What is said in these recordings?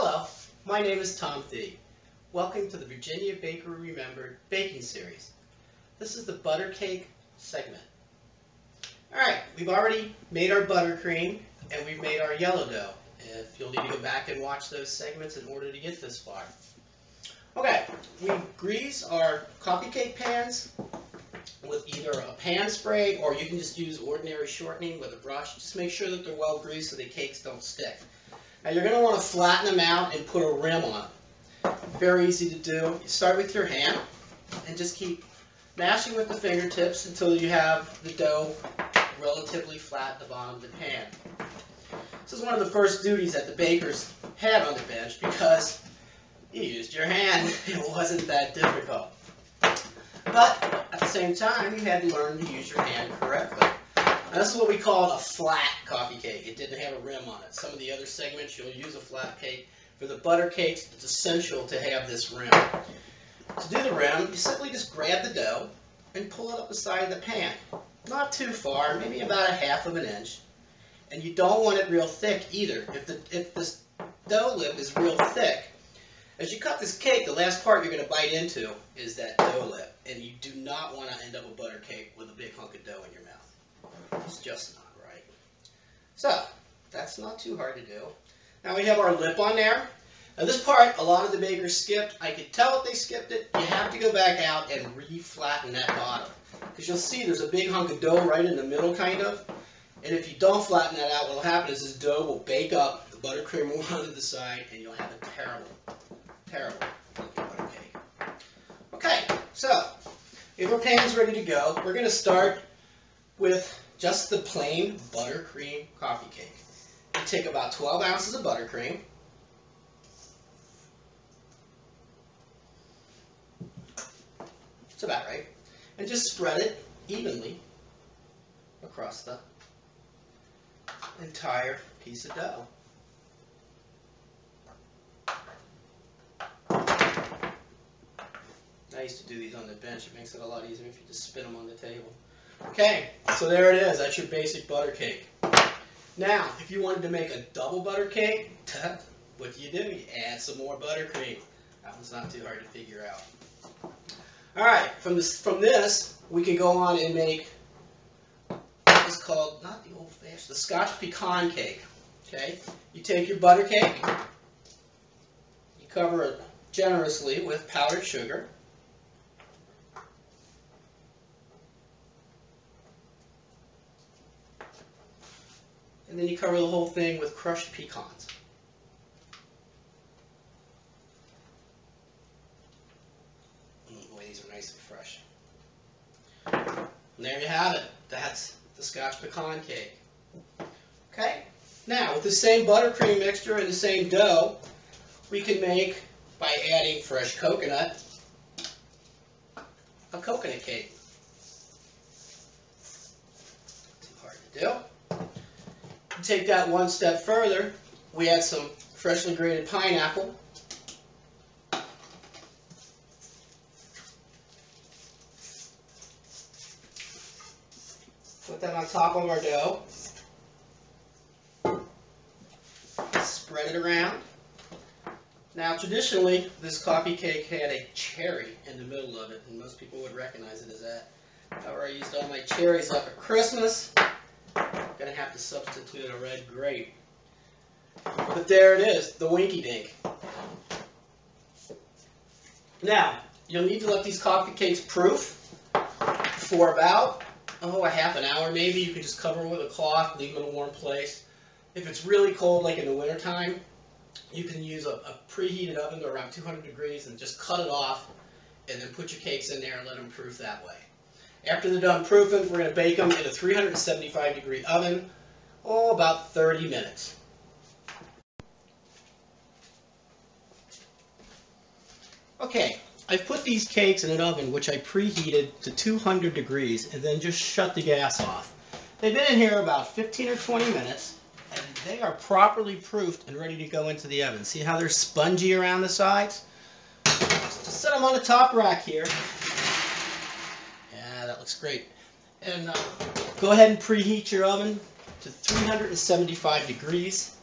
Hello, my name is Tom Thie. Welcome to the Virginia Bakery Remembered Baking Series. This is the butter cake segment. Alright, we've already made our buttercream and we've made our yellow dough. If you'll need to go back and watch those segments in order to get this far. Okay, we grease our coffee cake pans with either a pan spray or you can just use ordinary shortening with a brush. Just make sure that they're well greased so the cakes don't stick. Now you're going to want to flatten them out and put a rim on them. Very easy to do. You start with your hand and just keep mashing with the fingertips until you have the dough relatively flat at the bottom of the pan. This is one of the first duties that the bakers had on the bench because you used your hand. It wasn't that difficult. But at the same time, you had to learn to use your hand correctly. Now, this is what we call a flat coffee cake. It didn't have a rim on it. Some of the other segments, you'll use a flat cake. For the butter cakes, it's essential to have this rim. To do the rim, you simply just grab the dough and pull it up the side of the pan. Not too far, maybe about 1/2 of an inch. And you don't want it real thick either. If this dough lip is real thick, as you cut this cake, the last part you're going to bite into is that dough lip. And you do not want to end up a butter cake with a big hunk of dough in your mouth. It's just not right. So, that's not too hard to do. Now we have our lip on there. Now this part, a lot of the bakers skipped. I could tell if they skipped it. You have to go back out and re-flatten that bottom. Because you'll see there's a big hunk of dough right in the middle, kind of. And if you don't flatten that out, what will happen is this dough will bake up, the buttercream will run to the side, and you'll have a terrible looking butter cake. Okay, so if our pan's ready to go, we're going to start with just the plain buttercream coffee cake. You take about 12 ounces of buttercream. It's about right. And just spread it evenly across the entire piece of dough. I used to do these on the bench. It makes it a lot easier if you just spin them on the table. Okay, so there it is. That's your basic butter cake. Now, if you wanted to make a double butter cake, what do? You add some more buttercream. That one's not too hard to figure out. All right, from this, we can go on and make what's called, not the old-fashioned, the Scotch pecan cake. Okay, you take your butter cake, you cover it generously with powdered sugar. And then you cover the whole thing with crushed pecans. Boy, these are nice and fresh. And there you have it. That's the Scotch pecan cake. Okay? Now, with the same buttercream mixture and the same dough, we can make, by adding fresh coconut, a coconut cake. Too hard to do. Take that one step further, we add some freshly grated pineapple. Put that on top of our dough. Spread it around. Now traditionally, this coffee cake had a cherry in the middle of it, and most people would recognize it as that. However, I used all my cherries up at Christmas. Gonna have to substitute a red grape. But there it is, the Winky Dink. Now, you'll need to let these coffee cakes proof for about, a 1/2 hour maybe. You can just cover them with a cloth, leave them in a warm place. If it's really cold, like in the wintertime, you can use a preheated oven to around 200 degrees and just cut it off and then put your cakes in there and let them proof that way. After they're done proofing, we're going to bake them in a 375-degree oven, about 30 minutes. Okay, I've put these cakes in an oven which I preheated to 200 degrees and then just shut the gas off. They've been in here about 15 or 20 minutes, and they are properly proofed and ready to go into the oven. See how they're spongy around the sides? Just set them on the top rack here. That looks great. And go ahead and preheat your oven to 375 degrees.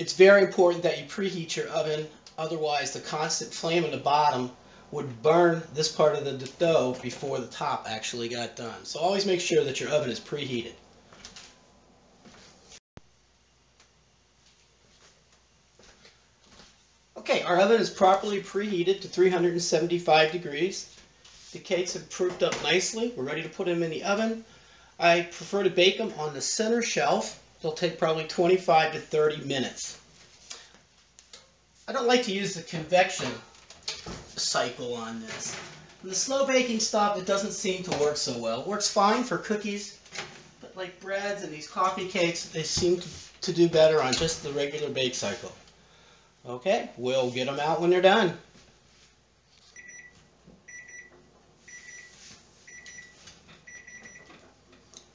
It's very important that you preheat your oven, otherwise the constant flame on the bottom would burn this part of the dough before the top actually got done. So always make sure that your oven is preheated. Okay, our oven is properly preheated to 375 degrees. The cakes have proofed up nicely. We're ready to put them in the oven. I prefer to bake them on the center shelf. They'll take probably 25 to 30 minutes. I don't like to use the convection cycle on this. The slow baking stuff, it doesn't seem to work so well. It works fine for cookies, but like breads and these coffee cakes, they seem to do better on just the regular bake cycle. Okay, we'll get them out when they're done.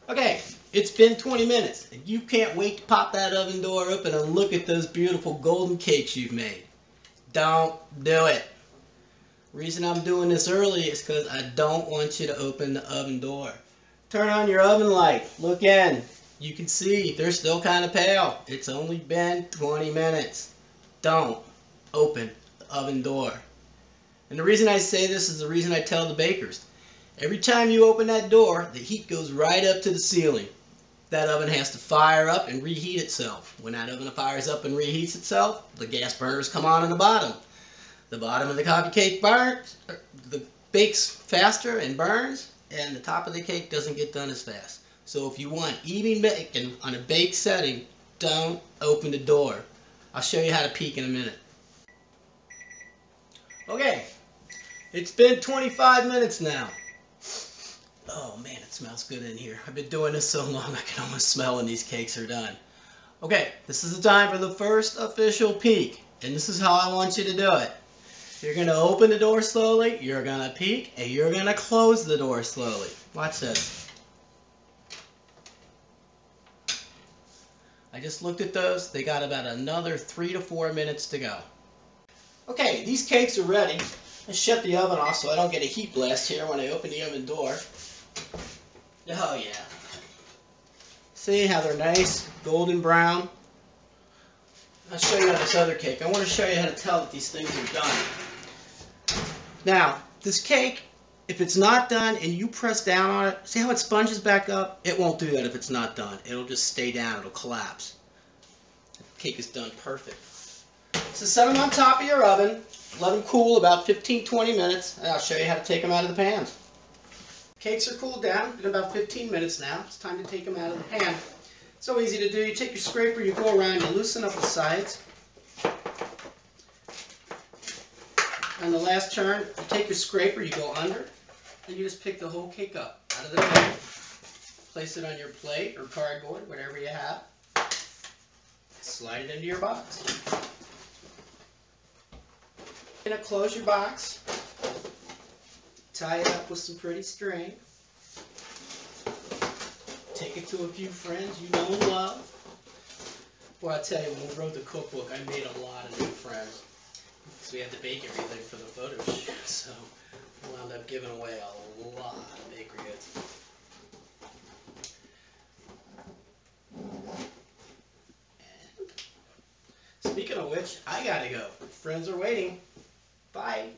Okay, it's been 20 minutes, and you can't wait to pop that oven door open and look at those beautiful golden cakes you've made. Don't do it. The reason I'm doing this early is because I don't want you to open the oven door. Turn on your oven light. Look in. You can see they're still kind of pale. It's only been 20 minutes. Don't open the oven door. And the reason I say this is the reason I tell the bakers. Every time you open that door, the heat goes right up to the ceiling. That oven has to fire up and reheat itself. When that oven fires up and reheats itself, the gas burners come on in the bottom. The bottom of the coffee cake bakes faster and burns, and the top of the cake doesn't get done as fast. So if you want even bacon on a baked setting, don't open the door. I'll show you how to peek in a minute. Okay, it's been 25 minutes now. Oh man, it smells good in here. I've been doing this so long I can almost smell when these cakes are done. Okay, this is the time for the first official peek, and this is how I want you to do it. You're going to open the door slowly, you're going to peek, and you're going to close the door slowly. Watch this. I just looked at those. They got about another 3 to 4 minutes to go. Okay, these cakes are ready. Let's shut the oven off so I don't get a heat blast here when I open the oven door. Oh yeah. See how they're nice, golden brown? I'll show you on this other cake. I want to show you how to tell that these things are done. Now, this cake, if it's not done and you press down on it, see how it sponges back up? It won't do that if it's not done. It'll just stay down. It'll collapse. The cake is done perfect. So set them on top of your oven. Let them cool about 15-20 minutes, and I'll show you how to take them out of the pan. Cakes are cooled down. It's been about 15 minutes now. It's time to take them out of the pan. So easy to do. You take your scraper, you go around, you loosen up the sides. On the last turn, you take your scraper, you go under, and you just pick the whole cake up out of the pan. Place it on your plate or cardboard, whatever you have. Slide it into your box. You're going to close your box. Tie it up with some pretty string. Take it to a few friends you know and love. Well, I tell you, when we wrote the cookbook, I made a lot of new friends. So we had to bake everything for the photo shoot, so we wound up giving away a lot of bakery goods. And speaking of which, I gotta go. Friends are waiting. Bye.